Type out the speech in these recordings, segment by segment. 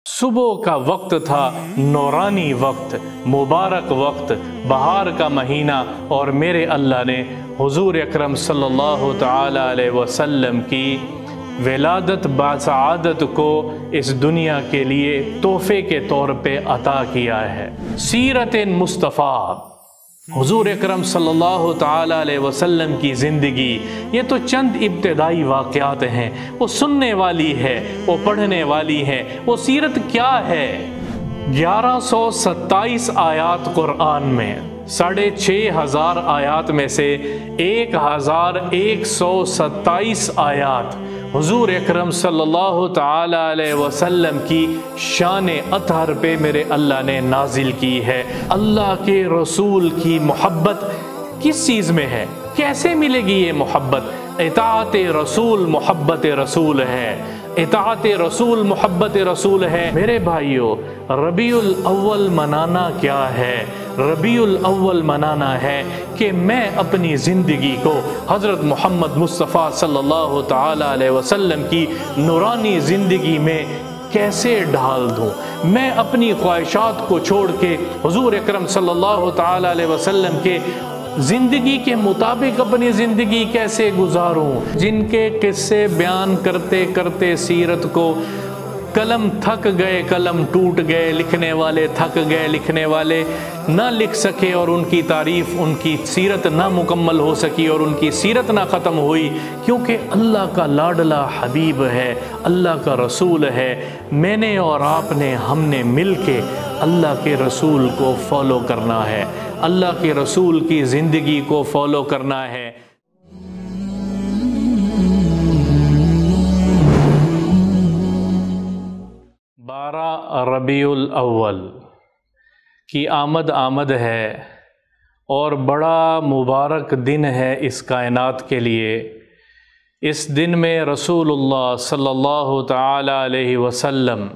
صبح کا وقت تھا، نورانی وقت، مبارک وقت، بہار کا مہینہ، اور میرے اللہ نے حضور اکرم صلی اللہ تعالی علیہ وسلم کی ولادت باسعادت کو اس دنیا کے لیے تحفے کے طور پہ عطا کیا ہے۔ سیرت مصطفیٰ، حضور اکرم صلی اللہ تعالی علیہ وسلم کی زندگی، یہ تو چند ابتدائی واقعات ہیں، وہ سننے والی ہے، وہ پڑھنے والی ہے۔ وہ سیرت کیا ہے؟ 1127 آیات قرآن میں، 6500 آیات میں سے 1127 آیات حضور اکرم صلی اللہ تعالی علیہ وسلم کی شان اطہر پہ میرے اللہ نے نازل کی ہے۔ اللہ کے رسول کی محبت کس چیز میں ہے؟ کیسے ملے گی یہ محبت؟ اطاعت رسول محبت رسول ہے، اطاعت رسول محبت رسول ہے۔ میرے بھائیو، ربیع الاول منانا کیا ہے؟ ربیع الاول منانا ہے کہ میں اپنی زندگی کو حضرت محمد مصطفیٰ صلی اللہ تعالی علیہ وسلم کی نورانی زندگی میں کیسے ڈھال دوں، میں اپنی خواہشات کو چھوڑ کے حضور اکرم صلی اللہ تعالی علیہ وسلم کے زندگی کے مطابق اپنی زندگی کیسے گزاروں۔ جن کے قصے بیان کرتے کرتے سیرت کو قلم تھک گئے، قلم ٹوٹ گئے، لکھنے والے تھک گئے، لکھنے والے نہ لکھ سکے، اور ان کی تعریف، ان کی سیرت نہ مکمل ہو سکی، اور ان کی سیرت نہ ختم ہوئی، کیونکہ اللہ کا لاڈلا حبیب ہے، اللہ کا رسول ہے۔ میں نے اور آپ نے، ہم نے مل کے اللہ کے رسول کو فالو کرنا ہے، اللہ کے رسول کی زندگی کو فالو کرنا ہے۔ 12 ربیع الاول کی آمد ہے، اور بڑا مبارک دن ہے اس کائنات کے لیے۔ اس دن میں رسول اللہ صلی اللہ تعالی علیہ وسلم،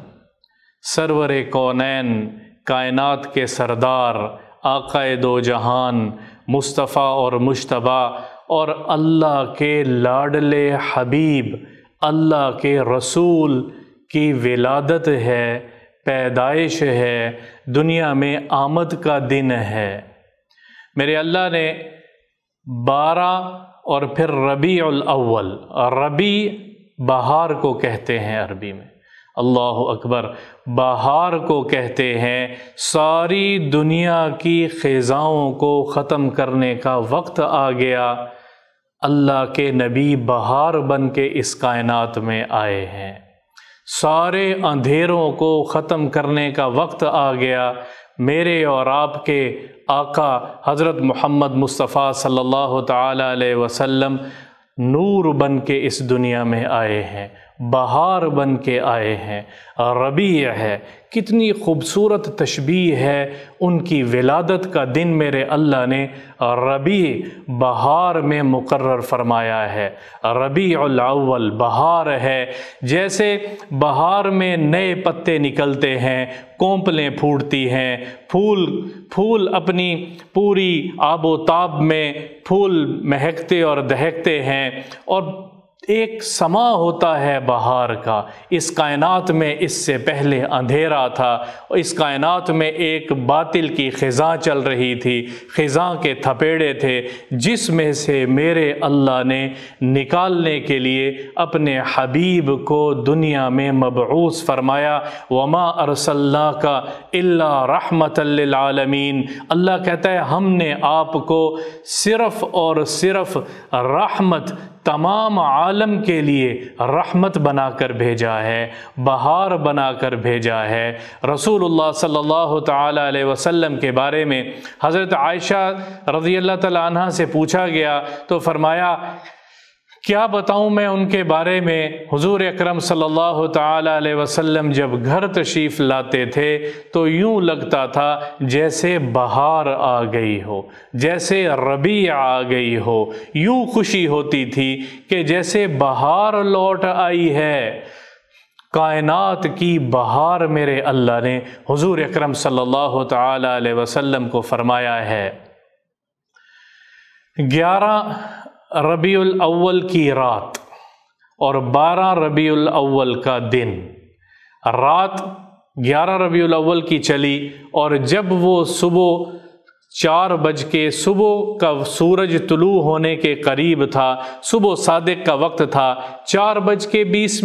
سرور کونین، کائنات کے سردار، آقا دو جہان، مصطفیٰ اور مجتبی، اور اللہ کے لاڈلے حبیب، اللہ کے رسول کی ولادت ہے، پیدائش ہے، دنیا میں آمد کا دن ہے۔ میرے اللہ نے 12 اور پھر ربیع الاول، ربیع بہار کو کہتے ہیں عربی میں، اللہ اکبر، بہار کو کہتے ہیں۔ ساری دنیا کی خزاؤں کو ختم کرنے کا وقت آ گیا، اللہ کے نبی بہار بن کے اس کائنات میں آئے ہیں۔ سارے اندھیروں کو ختم کرنے کا وقت آ گیا، میرے اور آپ کے آقا حضرت محمد مصطفیٰ صلی اللہ تعالی علیہ وسلم نور بن کے اس دنیا میں آئے ہیں، بہار بن کے آئے ہیں۔ ربیع ہے، کتنی خوبصورت تشبیہ ہے ان کی ولادت کا دن میرے اللہ نے ربیع بہار میں مقرر فرمایا ہے۔ ربیع الاول بہار ہے، جیسے بہار میں نئے پتے نکلتے ہیں، کونپلیں پھوٹتی ہیں، پھول اپنی پوری آب و تاب میں پھول مہکتے اور دہکتے ہیں، اور ایک سما ہوتا ہے بہار کا۔ اس کائنات میں اس سے پہلے اندھیرا تھا، اور اس کائنات میں ایک باطل کی خزاں چل رہی تھی، خزاں کے تھپیڑے تھے، جس میں سے میرے اللہ نے نکالنے کے لیے اپنے حبیب کو دنیا میں مبعوث فرمایا۔ وما ارسلناک الا رحمۃ للعالمین، اللہ کہتا ہے ہم نے آپ کو صرف اور صرف رحمت، تمام عالم کے لیے رحمت بنا کر بھیجا ہے، بہار بنا کر بھیجا ہے۔ رسول اللہ صلی اللہ تعالی علیہ وسلم کے بارے میں حضرت عائشہ رضی اللہ تعالی عنہ سے پوچھا گیا تو فرمایا، کیا بتاؤں میں ان کے بارے میں؟ حضور اکرم صلی اللہ تعالی علیہ وسلم جب گھر تشریف لاتے تھے تو یوں لگتا تھا جیسے بہار آ گئی ہو، جیسے ربیع آ گئی ہو، یوں خوشی ہوتی تھی کہ جیسے بہار لوٹ آئی ہے۔ کائنات کی بہار میرے اللہ نے حضور اکرم صلی اللہ تعالی علیہ وسلم کو فرمایا ہے۔ 11 ربیع الاول کی رات اور 12 ربیع الاول کا دن، رات 11 ربیع الاول کی چلی، اور جب وہ صبح 4 بج کے صبح کا سورج طلوع ہونے کے قریب تھا، صبح صادق کا وقت تھا، 4:20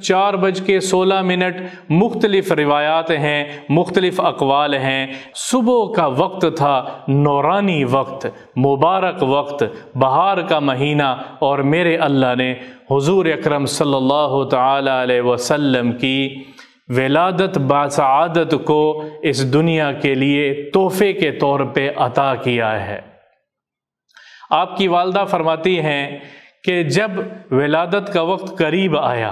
4:16 مختلف روایات ہیں، مختلف اقوال ہیں۔ صبح کا وقت تھا، نورانی وقت، مبارک وقت، بہار کا مہینہ، اور میرے اللہ نے حضور اکرم صلی اللہ تعالی علیہ وسلم کی ولادت باسعادت کو اس دنیا کے لیے تحفے کے طور پہ عطا کیا ہے۔ آپ کی والدہ فرماتی ہیں کہ جب ولادت کا وقت قریب آیا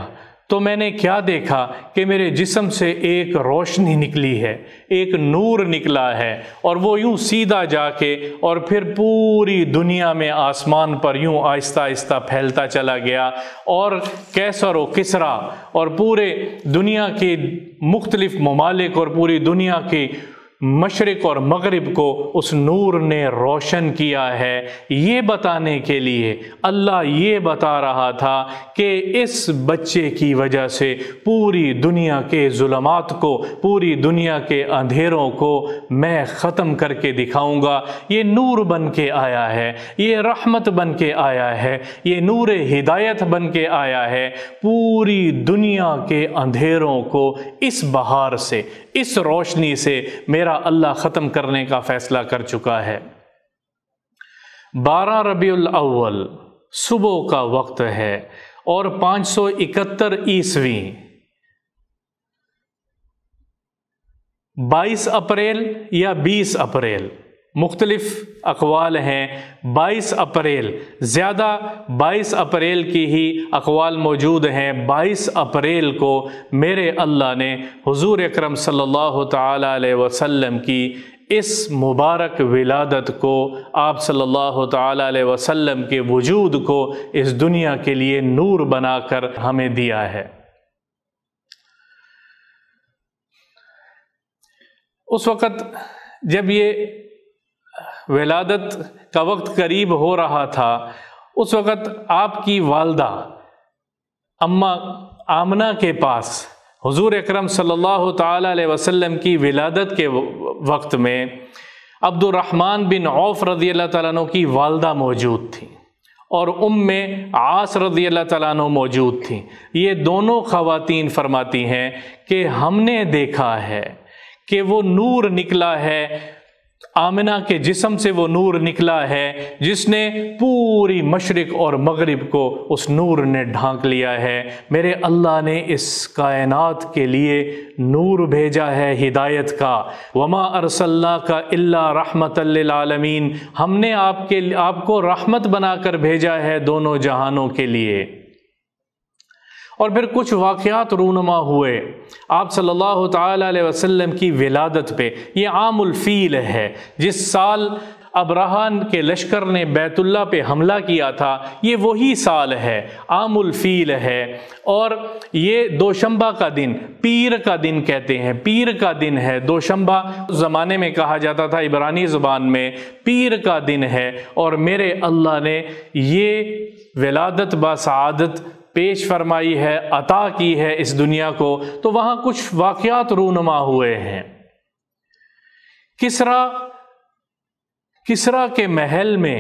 تو میں نے کیا دیکھا کہ میرے جسم سے ایک روشنی نکلی ہے، ایک نور نکلا ہے، اور وہ یوں سیدھا جا کے اور پھر پوری دنیا میں آسمان پر یوں آہستہ آہستہ پھیلتا چلا گیا، اور کیسر و کسریٰ اور پورے دنیا کے مختلف ممالک اور پوری دنیا کے مشرق اور مغرب کو اس نور نے روشن کیا ہے، یہ بتانے کے لیے اللہ یہ بتا رہا تھا کہ اس بچے کی وجہ سے پوری دنیا کے ظلمات کو، پوری دنیا کے اندھیروں کو میں ختم کر کے دکھاؤں گا۔ یہ نور بن کے آیا ہے، یہ رحمت بن کے آیا ہے، یہ نور ہدایت بن کے آیا ہے، پوری دنیا کے اندھیروں کو اس بہار سے، اس روشنی سے میرا اللہ ختم کرنے کا فیصلہ کر چکا ہے۔ 12 ربیع الاول صبح کا وقت ہے، اور 571 عیسوی 22 اپریل یا 20 اپریل، مختلف اقوال ہیں، 22 اپریل، زیادہ 22 اپریل کی ہی اقوال موجود ہیں۔ 22 اپریل کو میرے اللہ نے حضور اکرم صلی اللہ تعالی علیہ وسلم کی اس مبارک ولادت کو، آپ صلی اللہ تعالی علیہ وسلم کے وجود کو اس دنیا کے لیے نور بنا کر ہمیں دیا ہے۔ اس وقت جب یہ ولادت کا وقت قریب ہو رہا تھا، اس وقت آپ کی والدہ اماں آمنہ کے پاس حضور اکرم صلی اللہ تعالی علیہ وسلم کی ولادت کے وقت میں عبد الرحمن بن عوف رضی اللہ تعالیٰ عنہ کی والدہ موجود تھیں، اور عاص رضی اللہ تعالیٰ عنہ موجود تھیں۔ یہ دونوں خواتین فرماتی ہیں کہ ہم نے دیکھا ہے کہ وہ نور نکلا ہے، آمنہ کے جسم سے وہ نور نکلا ہے جس نے پوری مشرق اور مغرب کو اس نور نے ڈھانک لیا ہے۔ میرے اللہ نے اس کائنات کے لیے نور بھیجا ہے ہدایت کا، وما ارسلناک الا رحمۃ للعالمین، ہم نے آپ کو رحمت بنا کر بھیجا ہے دونوں جہانوں کے لیے۔ اور پھر کچھ واقعات رونما ہوئے آپ صلی اللہ تعالی علیہ وسلم کی ولادت پہ۔ یہ عام الفیل ہے، جس سال ابرہان کے لشکر نے بیت اللہ پہ حملہ کیا تھا، یہ وہی سال ہے، عام الفیل ہے، اور یہ دوشنبہ کا دن، پیر کا دن کہتے ہیں، پیر کا دن ہے دوشنبہ، زمانے میں کہا جاتا تھا عبرانی زبان میں، پیر کا دن ہے، اور میرے اللہ نے یہ ولادت باسعادت پیش فرمائی ہے، عطا کی ہے اس دنیا کو۔ تو وہاں کچھ واقعات رونما ہوئے ہیں۔ کسریٰ کے محل میں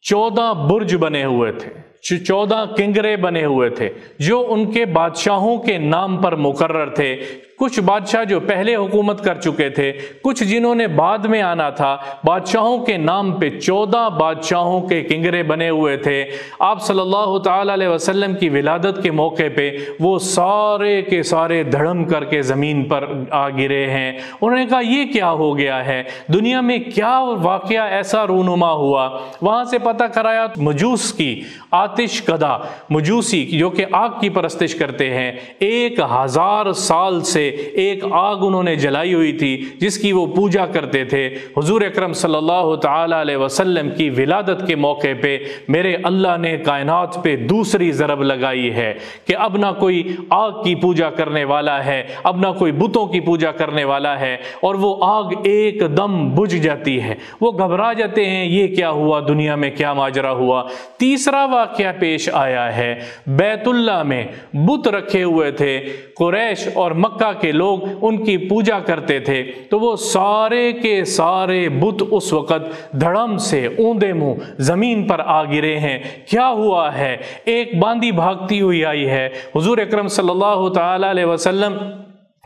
14 برج بنے ہوئے تھے، 14 کنگرے بنے ہوئے تھے جو ان کے بادشاہوں کے نام پر مقرر تھے۔ کچھ بادشاہ جو پہلے حکومت کر چکے تھے، کچھ جنہوں نے بعد میں آنا تھا، بادشاہوں کے نام پہ 14 بادشاہوں کے کنگرے بنے ہوئے تھے۔ آپ صلی اللہ تعالی علیہ وسلم کی ولادت کے موقع پہ وہ سارے کے سارے دھڑم کر کے زمین پر آ گرے ہیں۔ انہوں نے کہا یہ کیا ہو گیا ہے، دنیا میں کیا واقعہ ایسا رونما ہوا؟ وہاں سے پتہ کرایا مجوس کی آتش کدا، مجوسی جو کہ آگ کی پرستش کرتے ہیں، 1000 سال سے ایک آگ انہوں نے جلائی ہوئی تھی جس کی وہ پوجا کرتے تھے۔ حضور اکرم صلی اللہ تعالی علیہ وسلم کی ولادت کے موقع پہ میرے اللہ نے کائنات پہ دوسری ضرب لگائی ہے کہ اب نہ کوئی آگ کی پوجا کرنے والا ہے، اب نہ کوئی بتوں کی پوجا کرنے والا ہے، اور وہ آگ ایک دم بجھ جاتی ہے۔ وہ گھبرا جاتے ہیں یہ کیا ہوا، دنیا میں کیا ماجرا ہوا۔ تیسرا واقعہ پیش آیا ہے، بیت اللہ میں بت رکھے ہوئے تھے، قریش اور مکہ کے لوگ ان کی پوجا کرتے تھے تو وہ سارے کے سارے بت اس وقت دھڑم سے اوندے منہ زمین پر آ گرے ہیں۔ کیا ہوا ہے؟ ایک باندی بھاگتی ہوئی آئی ہے حضور اکرم صلی اللہ تعالی علیہ وسلم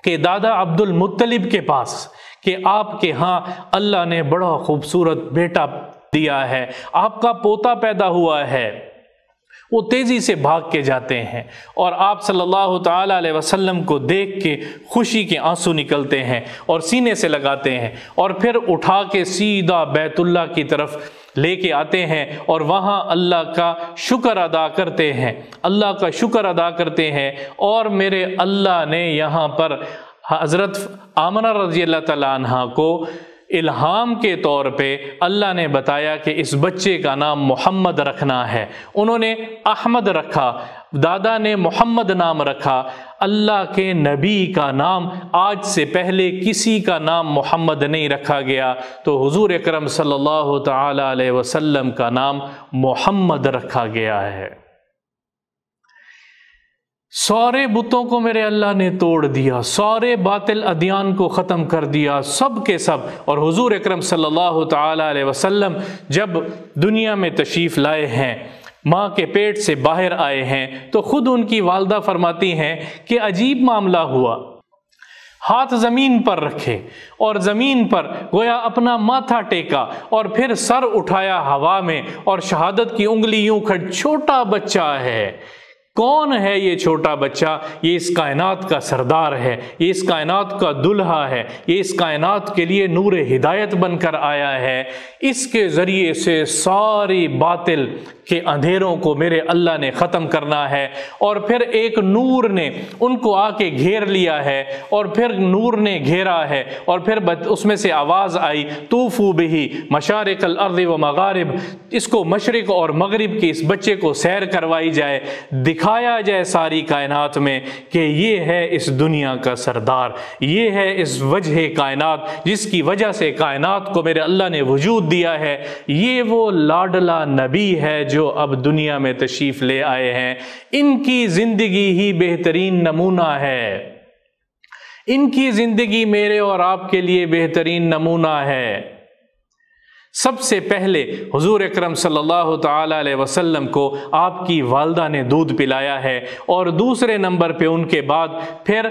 کے دادا عبد المطلب کے پاس کہ آپ کے ہاں اللہ نے بڑا خوبصورت بیٹا دیا ہے، آپ کا پوتا پیدا ہوا ہے۔ وہ تیزی سے بھاگ کے جاتے ہیں اور آپ صلی اللہ تعالی علیہ وسلم کو دیکھ کے خوشی کے آنسو نکلتے ہیں اور سینے سے لگاتے ہیں اور پھر اٹھا کے سیدھا بیت اللہ کی طرف لے کے آتے ہیں اور وہاں اللہ کا شکر ادا کرتے ہیں، اللہ کا شکر ادا کرتے ہیں۔ اور میرے اللہ نے یہاں پر حضرت آمنہ رضی اللہ تعالیٰ عنہ کو الہام کے طور پہ اللہ نے بتایا کہ اس بچے کا نام محمد رکھنا ہے۔ انہوں نے احمد رکھا، دادا نے محمد نام رکھا۔ اللہ کے نبی کا نام آج سے پہلے کسی کا نام محمد نہیں رکھا گیا، تو حضور اکرم صلی اللہ تعالی علیہ وسلم کا نام محمد رکھا گیا ہے۔ سارے بتوں کو میرے اللہ نے توڑ دیا، سارے باطل ادیان کو ختم کر دیا، سب کے سب۔ اور حضور اکرم صلی اللہ تعالی علیہ وسلم جب دنیا میں تشریف لائے ہیں، ماں کے پیٹ سے باہر آئے ہیں، تو خود ان کی والدہ فرماتی ہیں کہ عجیب معاملہ ہوا۔ ہاتھ زمین پر رکھے اور زمین پر گویا اپنا ماتھا ٹیکا اور پھر سر اٹھایا ہوا میں اور شہادت کی انگلی یوں کھڑ، چھوٹا بچہ ہے۔ کون ہے یہ چھوٹا بچہ؟ یہ اس کائنات کا سردار ہے، یہ اس کائنات کا دلہا ہے، یہ اس کائنات کے لیے نور ہدایت بن کر آیا ہے۔ اس کے ذریعے سے ساری باطل کے اندھیروں کو میرے اللہ نے ختم کرنا ہے۔ اور پھر ایک نور نے ان کو آ کے گھیر لیا ہے اور پھر نور نے گھیرا ہے اور پھر اس میں سے آواز آئی، طوفوا بہ مشارق الارض و مغارب، اس کو مشرق اور مغرب کی اس بچے کو سیر کروائی جائے، دکھایا جائے ساری کائنات میں کہ یہ ہے اس دنیا کا سردار، یہ ہے اس وجہ کائنات جس کی وجہ سے کائنات کو میرے اللہ نے وجود دیا ہے۔ یہ وہ لاڈلا نبی ہے جو اب دنیا میں تشریف لے آئے ہیں۔ ان کی زندگی ہی بہترین نمونہ ہے، ان کی زندگی میرے اور آپ کے لیے بہترین نمونہ ہے۔ سب سے پہلے حضور اکرم صلی اللہ تعالی علیہ وسلم کو آپ کی والدہ نے دودھ پلایا ہے، اور دوسرے نمبر پہ ان کے بعد پھر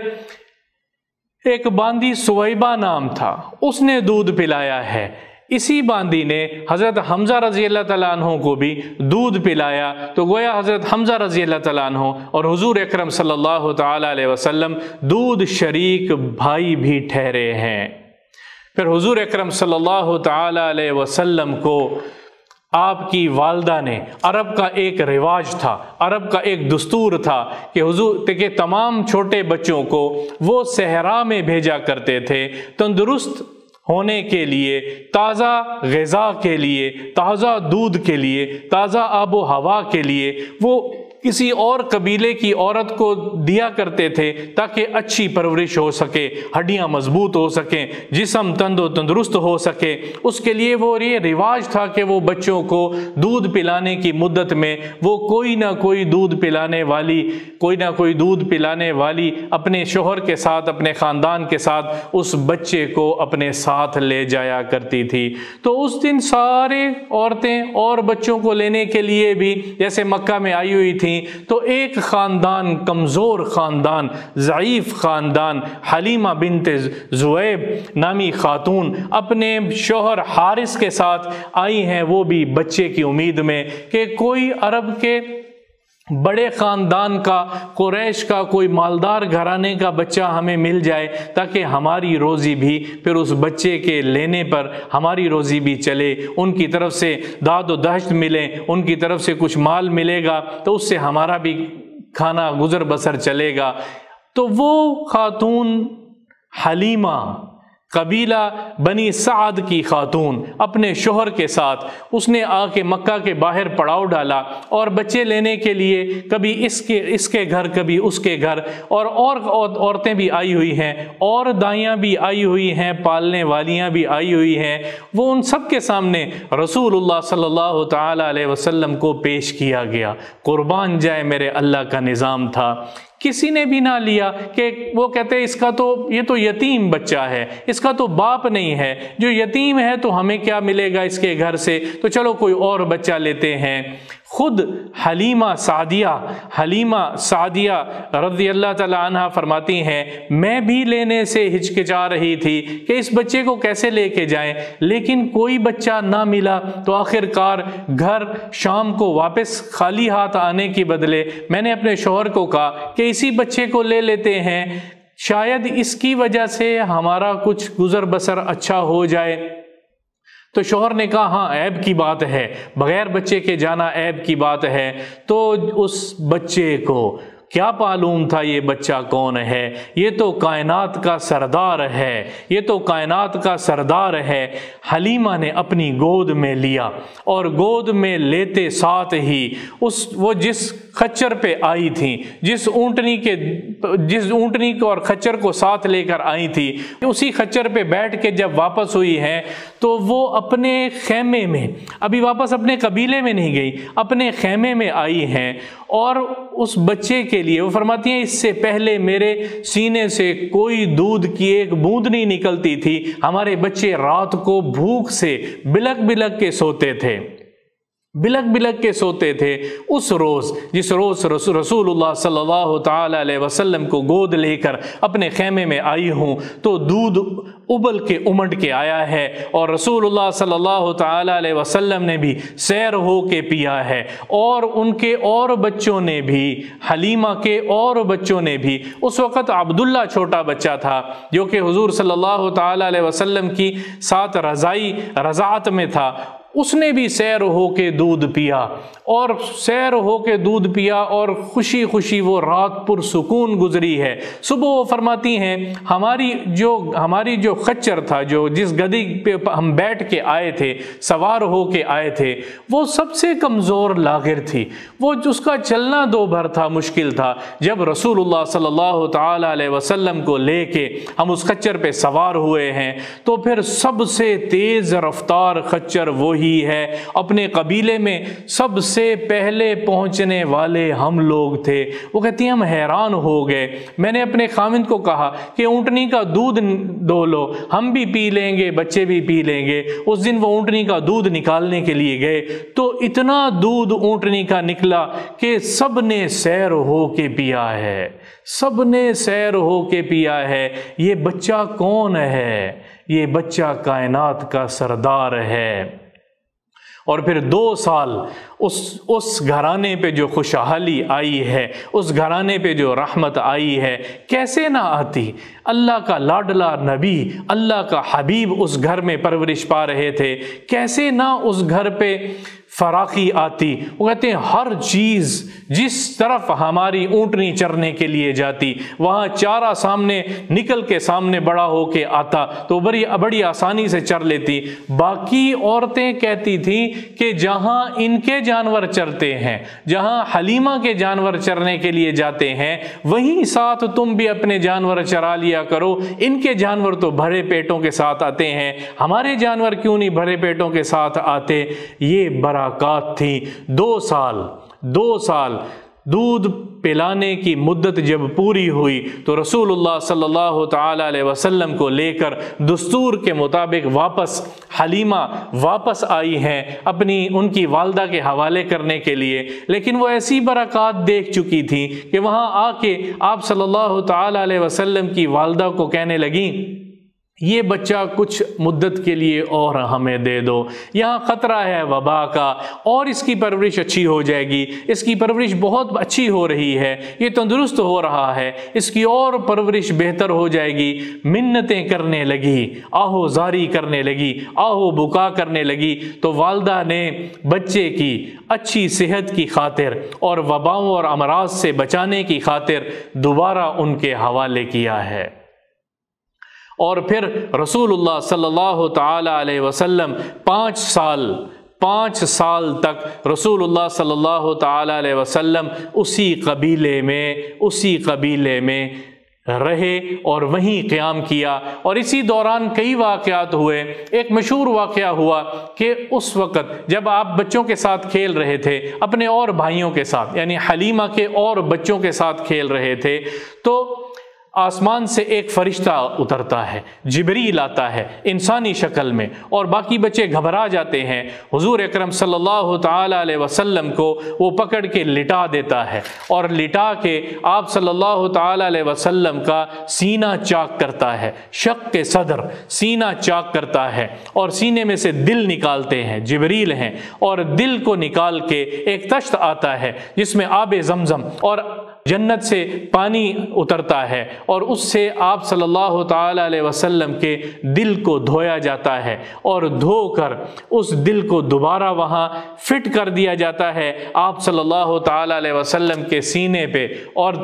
ایک باندی سویبہ نام تھا، اس نے دودھ پلایا ہے۔ اسی باندی نے حضرت حمزہ رضی اللہ تعالیٰ عنہ کو بھی دودھ پلایا، تو گویا حضرت حمزہ رضی اللہ تعالیٰ عنہ اور حضور اکرم صلی اللہ تعالیٰ علیہ وسلم دودھ شریک بھائی بھی ٹھہرے ہیں۔ پھر حضور اکرم صلی اللہ تعالیٰ علیہ وسلم کو آپ کی والدہ نے، عرب کا ایک رواج تھا، عرب کا ایک دستور تھا کہ حضور کہ تمام چھوٹے بچوں کو وہ صحرا میں بھیجا کرتے تھے تندرست ہونے کے لیے، تازہ غذا کے لیے، تازہ دودھ کے لیے، تازہ آب و ہوا کے لیے۔ وہ کسی اور قبیلے کی عورت کو دیا کرتے تھے تاکہ اچھی پرورش ہو سکے، ہڈیاں مضبوط ہو سکیں، جسم تند و تندرست ہو سکے۔ اس کے لیے وہ یہ رواج تھا کہ وہ بچوں کو دودھ پلانے کی مدت میں وہ کوئی نہ کوئی دودھ پلانے والی اپنے شوہر کے ساتھ، اپنے خاندان کے ساتھ اس بچے کو اپنے ساتھ لے جایا کرتی تھی۔ تو اس دن سارے عورتیں اور بچوں کو لینے کے لیے بھی جیسے مکہ میں آئی ہوئی تھیں، تو ایک خاندان، کمزور خاندان، ضعیف خاندان، حلیمہ بنت زویب نامی خاتون اپنے شوہر حارث کے ساتھ آئی ہیں، وہ بھی بچے کی امید میں کہ کوئی عرب کے بڑے خاندان کا، قریش کا کوئی مالدار گھرانے کا بچہ ہمیں مل جائے تاکہ ہماری روزی بھی پھر اس بچے کے لینے پر ہماری روزی بھی چلے، ان کی طرف سے داد و دہشت ملے، ان کی طرف سے کچھ مال ملے گا تو اس سے ہمارا بھی کھانا گزر بسر چلے گا۔ تو وہ خاتون حلیمہ، قبیلہ بنی سعد کی خاتون، اپنے شوہر کے ساتھ اس نے آ کے مکہ کے باہر پڑاؤ ڈالا اور بچے لینے کے لیے کبھی اس کے گھر، کبھی اس کے گھر، اور عورتیں بھی آئی ہوئی ہیں، اور دائیاں بھی آئی ہوئی ہیں، پالنے والیاں بھی آئی ہوئی ہیں۔ وہ ان سب کے سامنے رسول اللہ صلی اللہ تعالی علیہ وسلم کو پیش کیا گیا۔ قربان جائے میرے اللہ کا نظام تھا کسی نے بھی نہ لیا کہ وہ کہتے اس کا تو یہ تو یتیم بچہ ہے، اس کا تو باپ نہیں ہے، جو یتیم ہے تو ہمیں کیا ملے گا اس کے گھر سے، تو چلو کوئی اور بچہ لیتے ہیں۔ خود حلیمہ سعدیہ رضی اللہ تعالی عنہ فرماتی ہیں میں بھی لینے سے ہچکچا رہی تھی کہ اس بچے کو کیسے لے کے جائیں، لیکن کوئی بچہ نہ ملا، تو آخر کار گھر شام کو واپس خالی ہاتھ آنے کی بدلے میں نے اپنے شوہر کو کہا کہ اسی بچے کو لے لیتے ہیں، شاید اس کی وجہ سے ہمارا کچھ گزر بسر اچھا ہو جائے۔ تو شوہر نے کہا ہاں عیب کی بات ہے، بغیر بچے کے جانا عیب کی بات ہے۔ تو اس بچے کو کیا معلوم تھا یہ بچہ کون ہے، یہ تو کائنات کا سردار ہے، یہ تو کائنات کا سردار ہے۔ حلیمہ نے اپنی گود میں لیا اور گود میں لیتے ساتھ ہی وہ جس خچر پہ آئی تھیں، جس اونٹنی کو اور خچر کو ساتھ لے کر آئی تھی، اسی خچر پہ بیٹھ کے جب واپس ہوئی ہیں تو وہ اپنے خیمے میں، ابھی واپس اپنے قبیلے میں نہیں گئی، اپنے خیمے میں آئی ہیں، اور اس بچے کے لیے وہ فرماتی ہیں اس سے پہلے میرے سینے سے کوئی دودھ کی ایک بوند نہیں نکلتی تھی، ہمارے بچے رات کو بھوک سے بلک بلک کے سوتے تھے، بلک بلک کے سوتے تھے۔ اس روز جس روز رسول اللہ صلی اللہ تعالی علیہ وسلم کو گود لے کر اپنے خیمے میں آئی ہوں تو دودھ ابل کے امٹ کے آیا ہے، اور رسول اللہ صلی اللہ تعالی علیہ وسلم نے بھی سیر ہو کے پیا ہے، اور ان کے اور بچوں نے بھی، حلیمہ کے اور بچوں نے بھی۔ اس وقت عبداللہ چھوٹا بچہ تھا جو کہ حضور صلی اللہ تعالی علیہ وسلم کی ساتھ رضاعت میں تھا، اس نے بھی سیر ہو کے دودھ پیا، اور سیر ہو کے دودھ پیا اور خوشی خوشی وہ رات پر سکون گزری ہے۔ صبح وہ فرماتی ہیں ہماری جو خچر تھا، جو جس گدی پہ ہم بیٹھ کے آئے تھے، سوار ہو کے آئے تھے، وہ سب سے کمزور لاغر تھی، وہ اس کا چلنا دو بھر تھا، مشکل تھا۔ جب رسول اللہ صلی اللہ تعالی علیہ وسلم کو لے کے ہم اس خچر پہ سوار ہوئے ہیں تو پھر سب سے تیز رفتار خچر وہی ہے، اپنے قبیلے میں سب سے پہلے پہنچنے والے ہم لوگ تھے۔ وہ کہتی ہیں ہم حیران ہو گئے، میں نے اپنے خاوند کو کہا کہ اونٹنی کا دودھ دو لو، ہم بھی پی لیں گے، بچے بھی پی لیں گے۔ اس دن وہ اونٹنی کا دودھ نکالنے کے لیے گئے تو اتنا دودھ اونٹنی کا نکلا کہ سب نے سیر ہو کے پیا ہے، سب نے سیر ہو کے پیا ہے۔ یہ بچہ کون ہے؟ یہ بچہ کائنات کا سردار ہے۔ اور پھر 2 سال اس گھرانے پہ جو خوشحالی آئی ہے، اس گھرانے پہ جو رحمت آئی ہے، کیسے نہ آتی؟ اللہ کا لاڈلا نبی، اللہ کا حبیب اس گھر میں پرورش پا رہے تھے، کیسے نہ اس گھر پہ فراخی آتی؟ وہ کہتے ہیں ہر چیز جس طرف ہماری اونٹنی چرنے کے لیے جاتی وہاں چارہ سامنے نکل کے سامنے بڑا ہو کے آتا تو بڑی آسانی سے چر لیتی۔ باقی عورتیں کہتی تھیں کہ جہاں ان کے جانور چرتے ہیں، جہاں حلیمہ کے جانور چرنے کے لیے جاتے ہیں، وہیں ساتھ تم بھی اپنے جانور چرا لیا کرو، ان کے جانور تو بھرے پیٹوں کے ساتھ آتے ہیں، ہمارے جانور کیوں نہیں بھرے پیٹوں کے ساتھ آتے؟ یہ برکات تھی۔ 2 سال دودھ پلانے کی مدت جب پوری ہوئی تو رسول اللہ صلی اللہ تعالی علیہ وسلم کو لے کر دستور کے مطابق حلیمہ واپس آئی ہیں ان کی والدہ کے حوالے کرنے کے لیے، لیکن وہ ایسی برکات دیکھ چکی تھی کہ وہاں آ کے آپ صلی اللہ تعالی علیہ وسلم کی والدہ کو کہنے لگیں یہ بچہ کچھ مدت کے لیے اور ہمیں دے دو، یہاں خطرہ ہے وبا کا، اور اس کی پرورش اچھی ہو جائے گی، اس کی پرورش بہت اچھی ہو رہی ہے، یہ تندرست ہو رہا ہے، اس کی اور پرورش بہتر ہو جائے گی۔ منتیں کرنے لگی، آہو زاری کرنے لگی، آہو بکا کرنے لگی، تو والدہ نے بچے کی اچھی صحت کی خاطر اور وباؤں اور امراض سے بچانے کی خاطر دوبارہ ان کے حوالے کیا ہے۔ اور پھر رسول اللہ صلی اللہ تعالی علیہ وسلم 5 سال تک رسول اللہ صلی اللہ تعالی علیہ وسلم اسی قبیلے میں رہے اور وہیں قیام کیا۔ اور اسی دوران کئی واقعات ہوئے۔ ایک مشہور واقعہ ہوا کہ اس وقت جب آپ بچوں کے ساتھ کھیل رہے تھے، اپنے اور بھائیوں کے ساتھ، یعنی حلیمہ کے اور بچوں کے ساتھ کھیل رہے تھے، تو آسمان سے ایک فرشتہ اترتا ہے، جبریل آتا ہے انسانی شکل میں، اور باقی بچے گھبرا جاتے ہیں۔ حضور اکرم صلی اللہ تعالی علیہ وسلم کو وہ پکڑ کے لٹا دیتا ہے، اور لٹا کے آپ صلی اللہ تعالی علیہ وسلم کا سینہ چاک کرتا ہے، شق کے صدر، سینہ چاک کرتا ہے، اور سینے میں سے دل نکالتے ہیں، جبریل ہیں، اور دل کو نکال کے ایک تشت آتا ہے جس میں آب زمزم اور جنت سے پانی اترتا ہے، اور اس سے آپ صلی اللہ تعالی علیہ وسلم کے دل کو دھویا جاتا ہے، اور دھو کر اس دل کو دوبارہ وہاں فٹ کر دیا جاتا ہے آپ صلی اللہ تعالی علیہ وسلم کے سینے پہ۔ اور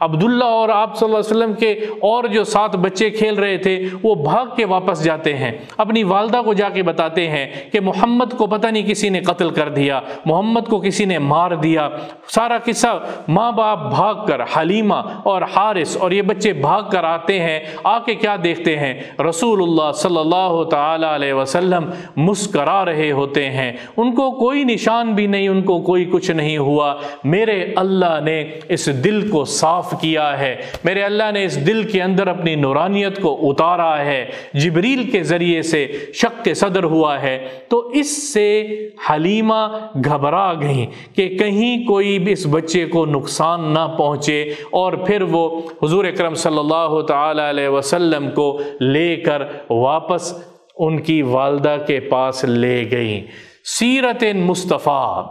عبداللہ اور آپ صلی اللہ علیہ وسلم کے اور جو 7 بچے کھیل رہے تھے وہ بھاگ کے واپس جاتے ہیں، اپنی والدہ کو جا کے بتاتے ہیں کہ محمد کو پتہ نہیں کسی نے قتل کر دیا، محمد کو کسی نے مار دیا۔ سارا قصہ ماں باپ بھاگ کر، حلیمہ اور حارث اور یہ بچے بھاگ کر آتے ہیں، آ کے کیا دیکھتے ہیں؟ رسول اللہ صلی اللہ تعالی علیہ وسلم مسکرا رہے ہوتے ہیں، ان کو کوئی نشان بھی نہیں، ان کو کوئی کچھ نہیں ہوا۔ میرے اللہ نے اس دل کو صاف کیا ہے، میرے اللہ نے اس دل کے اندر اپنی نورانیت کو اتارا ہے، جبریل کے ذریعے سے شق صدر ہوا ہے۔ تو اس سے حلیمہ گھبرا گئیں کہ کہیں کوئی بھی اس بچے کو نقصان نہ پہنچے، اور پھر وہ حضور اکرم صلی اللہ تعالی علیہ وسلم کو لے کر واپس ان کی والدہ کے پاس لے گئیں۔ سیرت مصطفیٰ،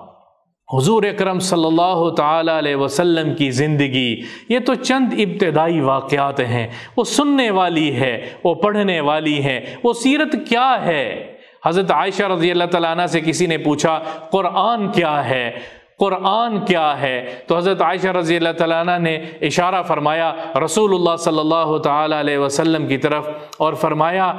حضور اکرم صلی اللہ تعالی علیہ وسلم کی زندگی، یہ تو چند ابتدائی واقعات ہیں، وہ سننے والی ہے، وہ پڑھنے والی ہے۔ وہ سیرت کیا ہے؟ حضرت عائشہ رضی اللہ تعالیٰ عنہ سے کسی نے پوچھا قرآن کیا ہے، قرآن کیا ہے؟ تو حضرت عائشہ رضی اللہ تعالیٰ عنہ نے اشارہ فرمایا رسول اللہ صلی اللہ تعالی علیہ وسلم کی طرف، اور فرمایا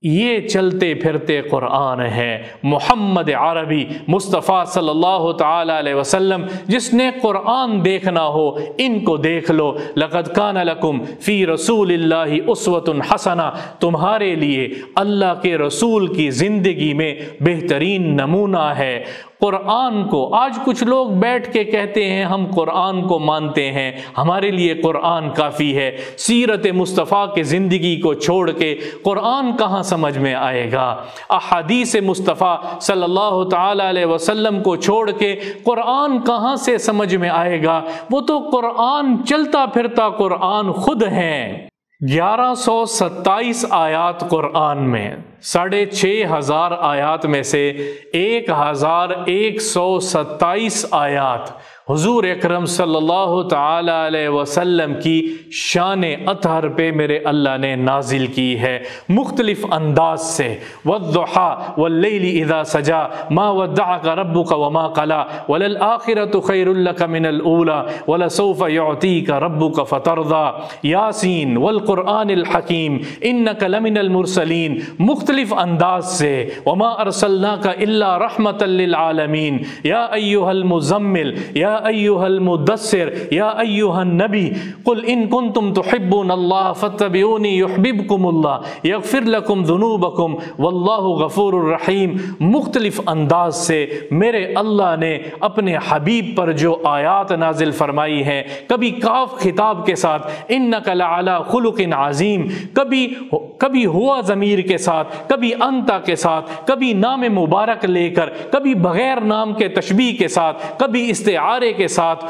یہ چلتے پھرتے قرآن ہے، محمد عربی مصطفیٰ صلی اللہ تعالی علیہ وسلم، جس نے قرآن دیکھنا ہو ان کو دیکھ لو۔ لقد کان لکم فی رسول اللہ اسوۃ حسنہ، تمہارے لیے اللہ کے رسول کی زندگی میں بہترین نمونہ ہے۔ قرآن کو آج کچھ لوگ بیٹھ کے کہتے ہیں ہم قرآن کو مانتے ہیں، ہمارے لیے قرآن کافی ہے۔ سیرت مصطفیٰ کی زندگی کو چھوڑ کے قرآن کہاں سمجھ میں آئے گا؟ احادیث مصطفیٰ صلی اللہ تعالی علیہ وسلم کو چھوڑ کے قرآن کہاں سے سمجھ میں آئے گا؟ وہ تو قرآن چلتا پھرتا قرآن خود ہیں۔ 1127 آیات قرآن میں، 6500 آیات میں سے 1127 آیات حضور اکرم صلی اللہ تعالی علیہ وسلم کی شان اطہر پہ میرے اللہ نے نازل کی ہے، مختلف انداز سے۔ والضحیٰ واللیل اذا سجا ما ودعک ربک وما قلی وللآخرۃ خیر لک من الاولی ولسوف یعطیک ربک فترضی، یاسین والقرآن الحکیم انک لمن المرسلین، مختلف انداز سے۔ وما ارسلناک الا رحمۃ للعالمین، یا ایھا المزمل، یا ایھا المدثر، یا ایھا النبی قل ان کنتم تحبون اللہ فاتبعونی یحببکم اللہ یغفر لکم ذنوبکم واللہ غفور الرحیم۔ مختلف انداز سے میرے اللہ نے اپنے حبیب پر جو آیات نازل فرمائی ہیں، کبھی کاف خطاب کے ساتھ انک لعلی خلق عظیم، کبھی ہوا ضمیر کے ساتھ، کبھی انتا کے ساتھ، کبھی نام مبارک لے کر، کبھی بغیر نام کے تشبیہ کے ساتھ، کبھی استعارے کے ساتھ۔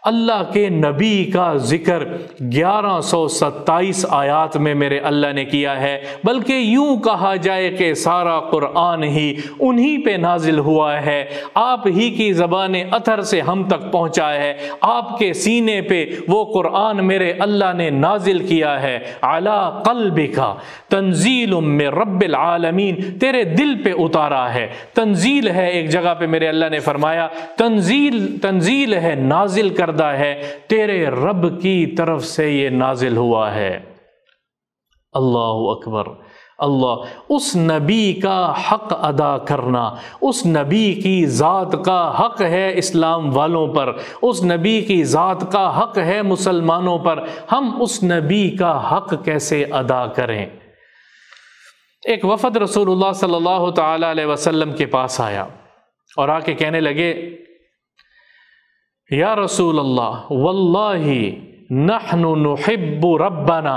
اللہ کے نبی کا ذکر 1127 آیات میں میرے اللہ نے کیا ہے، بلکہ یوں کہا جائے کہ سارا قرآن ہی انہی پہ نازل ہوا ہے، آپ ہی کی زبان اطہر سے ہم تک پہنچا ہے، آپ کے سینے پہ وہ قرآن میرے اللہ نے نازل کیا ہے۔ علی قلبک تنزیل من رب العالمین، تیرے دل پہ اتارا ہے، تنزیل ہے۔ ایک جگہ پہ میرے اللہ نے فرمایا تنزیل ہے، نازل کردہ ہے، تیرے رب کی طرف سے یہ نازل ہوا ہے۔ اللہ اکبر، اللہ، اس نبی کا حق ادا کرنا، اس نبی کی ذات کا حق ہے اسلام والوں پر، اس نبی کی ذات کا حق ہے مسلمانوں پر، ہم اس نبی کا حق کیسے ادا کریں؟ ایک وفد رسول اللہ صلی اللہ تعالی علیہ وسلم کے پاس آیا اور آ کے کہنے لگے، یا رسول اللہ واللہ نحن نحب ربنا،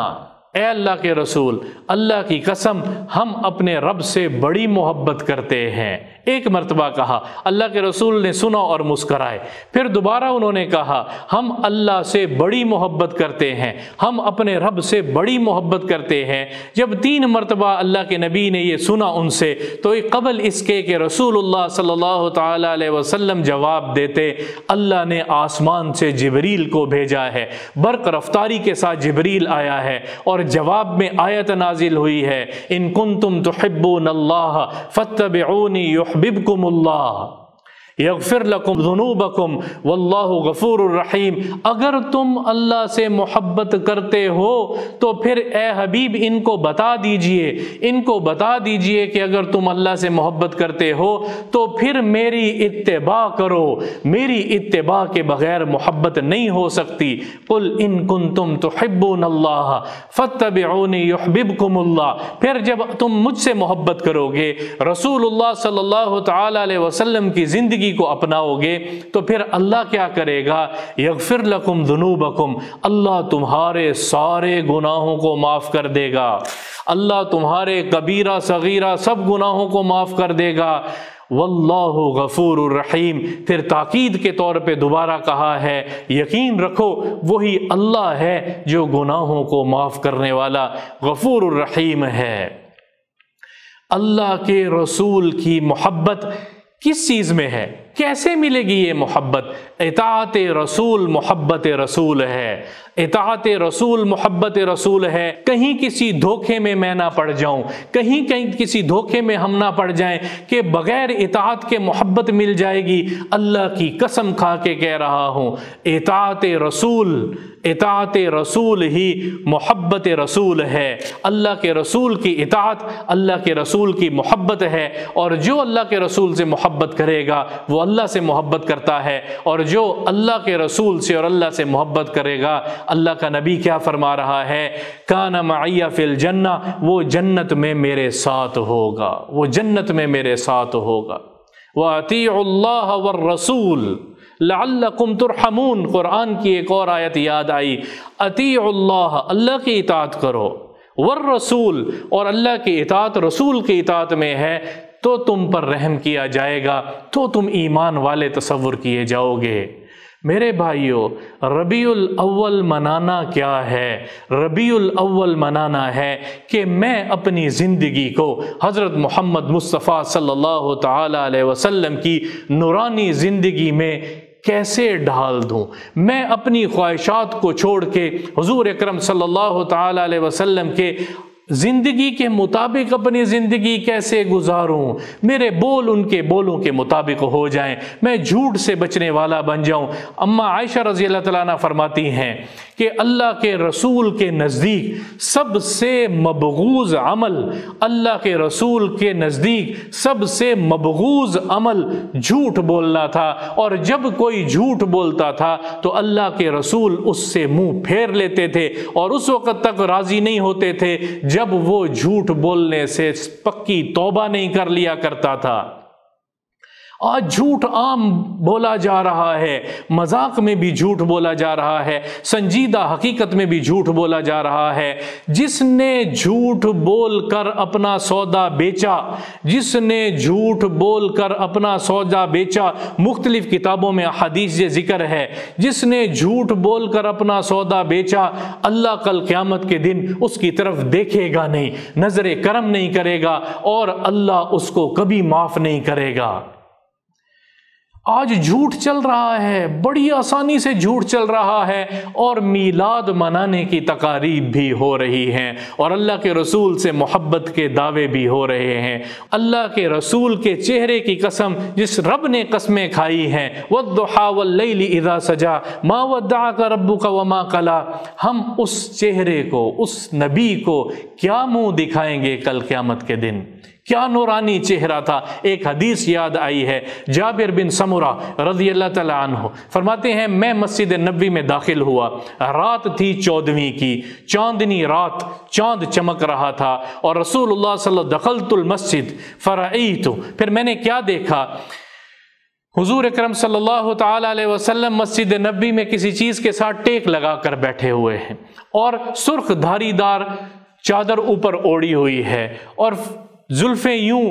اے اللہ کے رسول، اللہ کی قسم ہم اپنے رب سے بڑی محبت کرتے ہیں۔ ایک مرتبہ کہا، اللہ کے رسول نے سنا اور مسکرائے۔ پھر دوبارہ انہوں نے کہا، ہم اللہ سے بڑی محبت کرتے ہیں، ہم اپنے رب سے بڑی محبت کرتے ہیں۔ جب 3 مرتبہ اللہ کے نبی نے یہ سنا ان سے، تو قبل اس کے کہ رسول اللہ صلی اللہ تعالی علیہ وسلم جواب دیتے، اللہ نے آسمان سے جبریل کو بھیجا ہے، برق رفتاری کے ساتھ جبریل آیا ہے اور جواب میں آیت نازل ہوئی ہے، ان کنتم تحبون اللہ فاتبعونی یحببکم اللہ یغفر لکم ذنوبکم واللہ غفور الرحیم۔ اگر تم اللہ سے محبت کرتے ہو تو پھر اے حبیب ان کو بتا دیجئے کہ اگر تم اللہ سے محبت کرتے ہو تو پھر میری اتباع کرو، میری اتباع کے بغیر محبت نہیں ہو سکتی۔ قل ان کنتم تحبون اللہ فاتبعونی یحببکم اللہ۔ پھر جب تم مجھ سے محبت کرو گے، رسول اللہ صلی اللہ تعالی علیہ وسلم کی زندگی کو اپناؤ گے، تو پھر اللہ کیا کرے گا؟ یغفر لکم ذنوبکم، اللہ تمہارے سارے گناہوں کو معاف کر دے گا، اللہ تمہارے کبیرہ صغیرہ سب گناہوں کو معاف کر دے گا، واللہ غفور الرحیم۔ پھر تاکید کے طور پہ دوبارہ کہا ہے، یقین رکھو وہی اللہ ہے جو گناہوں کو معاف کرنے والا غفور الرحیم ہے۔ اللہ کے رسول کی محبت کس چیز میں ہے؟ کیسے ملے گی یہ محبت؟ اطاعت رسول محبت رسول ہے، اطاعت رسول محبت رسول ہے۔ کہیں کسی دھوکے میں میں نہ پڑ جاؤں، کہیں کسی دھوکے میں ہم نہ پڑ جائیں کہ بغیر اطاعت کے محبت مل جائے گی۔ اللہ کی قسم کھا کے کہہ رہا ہوں، اطاعت رسول ہی محبت رسول ہے۔ اللہ کے رسول کی اطاعت اللہ کے رسول کی محبت ہے، اور جو اللہ کے رسول سے محبت کرے گا وہ اللہ سے محبت کرتا ہے، اور جو اللہ کے رسول سے اور اللہ سے محبت کرے گا، اللہ کا نبی کیا فرما رہا ہے؟ کان معی فی الجنہ، وہ جنت میں میرے ساتھ ہوگا، وہ جنت میں میرے ساتھ ہوگا۔ وَأَطِيعُوا اللَّهَ وَالرَّسُولَ لَعَلَّكُمْ تُرْحَمُونَ۔ قرآن کی ایک اور آیت یاد آئی، اطیعوا اللہ، اللہ کی اطاعت کرو، والرسول، اور اللہ کی اطاعت رسول کی اطاعت میں ہے تو تم پر رحم کیا جائے گا، تو تم ایمان والے تصور کیے جاؤ گے۔ میرے بھائیوں، ربیع الاول منانا کیا ہے؟ ربیع الاول منانا ہے کہ میں اپنی زندگی کو حضرت محمد مصطفیٰ صلی اللہ تعالی علیہ وسلم کی نورانی زندگی میں کیسے ڈھال دوں، میں اپنی خواہشات کو چھوڑ کے حضور اکرم صلی اللہ تعالی علیہ وسلم کے زندگی کے مطابق اپنی زندگی کیسے گزاروں، میرے بول ان کے بولوں کے مطابق ہو جائیں، میں جھوٹ سے بچنے والا بن جاؤں۔ اماں عائشہ رضی اللہ تعالیٰ عنہ فرماتی ہیں کہ اللہ کے رسول کے نزدیک سب سے مبغوض عمل، اللہ کے رسول کے نزدیک سب سے مبغوض عمل جھوٹ بولنا تھا، اور جب کوئی جھوٹ بولتا تھا تو اللہ کے رسول اس سے منہ پھیر لیتے تھے، اور اس وقت تک راضی نہیں ہوتے تھے جب وہ جھوٹ بولنے سے پکی توبہ نہیں کر لیا کرتا تھا۔ آج جھوٹ عام بولا جا رہا ہے، مذاق میں بھی جھوٹ بولا جا رہا ہے، سنجیدہ حقیقت میں بھی جھوٹ بولا جا رہا ہے۔ جس نے جھوٹ بول کر اپنا سودا بیچا، جس نے جھوٹ بول کر اپنا سودا بیچا، مختلف کتابوں میں حدیث یہ ذکر ہے، جس نے جھوٹ بول کر اپنا سودا بیچا، اللہ کل قیامت کے دن اس کی طرف دیکھے گا نہیں، نظر کرم نہیں کرے گا، اور اللہ اس کو کبھی معاف نہیں کرے گا۔ آج جھوٹ چل رہا ہے، بڑی آسانی سے جھوٹ چل رہا ہے، اور میلاد منانے کی تقاریب بھی ہو رہی ہیں، اور اللہ کے رسول سے محبت کے دعوے بھی ہو رہے ہیں۔ اللہ کے رسول کے چہرے کی قسم جس رب نے قسمیں کھائی ہیں، وَالضُّحَىٰ وَاللَّيْلِ إِذَا سَجَىٰ مَا وَدَّعَكَ رَبُّكَ وَمَا قَلَىٰ، ہم اس چہرے کو، اس نبی کو کیا منہ دکھائیں گے کل قیامت کے دن؟ کیا نورانی چہرہ تھا۔ ایک حدیث یاد آئی ہے، جابر بن سمرہ رضی اللہ تعالیٰ عنہ فرماتے ہیں، میں مسجد نبوی میں داخل ہوا، رات تھی 14ویں کی، چاندنی رات، چاند چمک رہا تھا، اور رسول اللہ صلی اللہ علیہ وسلم دخلت المسجد فرأیت، پھر میں نے کیا دیکھا، حضور اکرم صلی اللہ تعالیٰ علیہ وسلم مسجد نبوی میں کسی چیز کے ساتھ ٹیک لگا کر بیٹھے ہوئے ہیں، اور سرخ دھاری دار چادر اوپر اوڑھی ہوئی ہے، اور زلفیں یوں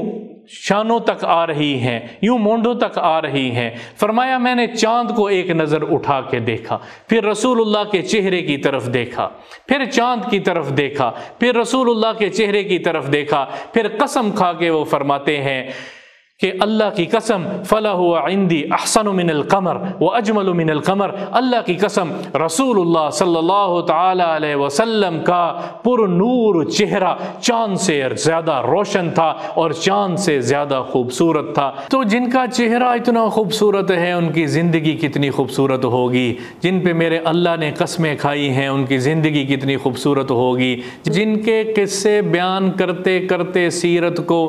شانوں تک آ رہی ہیں، یوں مونڈوں تک آ رہی ہیں۔ فرمایا میں نے چاند کو ایک نظر اٹھا کے دیکھا، پھر رسول اللہ کے چہرے کی طرف دیکھا، پھر چاند کی طرف دیکھا، پھر رسول اللہ کے چہرے کی طرف دیکھا، پھر قسم کھا کے وہ فرماتے ہیں کہ اللہ کی قسم فَلَهُ عِنْدِي أَحْسَنُ مِنَ الْقَمَرِ وَأَجْمَلُ مِنَ الْقَمَرِ، اللہ کی قسم رسول اللہ صلی اللہ تعالی علیہ وسلم کا پر نور چہرہ چاند سے زیادہ روشن تھا اور چاند سے زیادہ خوبصورت تھا۔ تو جن کا چہرہ اتنا خوبصورت ہے ان کی زندگی کتنی خوبصورت ہوگی، جن پہ میرے اللہ نے قسمیں کھائی ہیں ان کی زندگی کتنی خوبصورت ہوگی، جن کے قصے بیان کرتے کرتے سیرت کو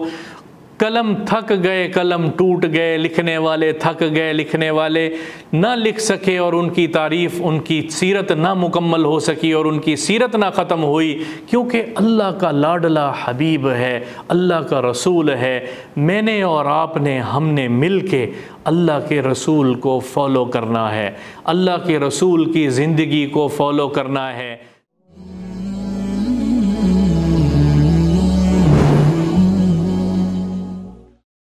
قلم تھک گئے، قلم ٹوٹ گئے، لکھنے والے تھک گئے، لکھنے والے نہ لکھ سکے، اور ان کی تعریف، ان کی سیرت نہ مکمل ہو سکی، اور ان کی سیرت نہ ختم ہوئی، کیونکہ اللہ کا لاڈلا حبیب ہے، اللہ کا رسول ہے۔ میں نے اور آپ نے، ہم نے مل کے اللہ کے رسول کو فالو کرنا ہے، اللہ کے رسول کی زندگی کو فالو کرنا ہے۔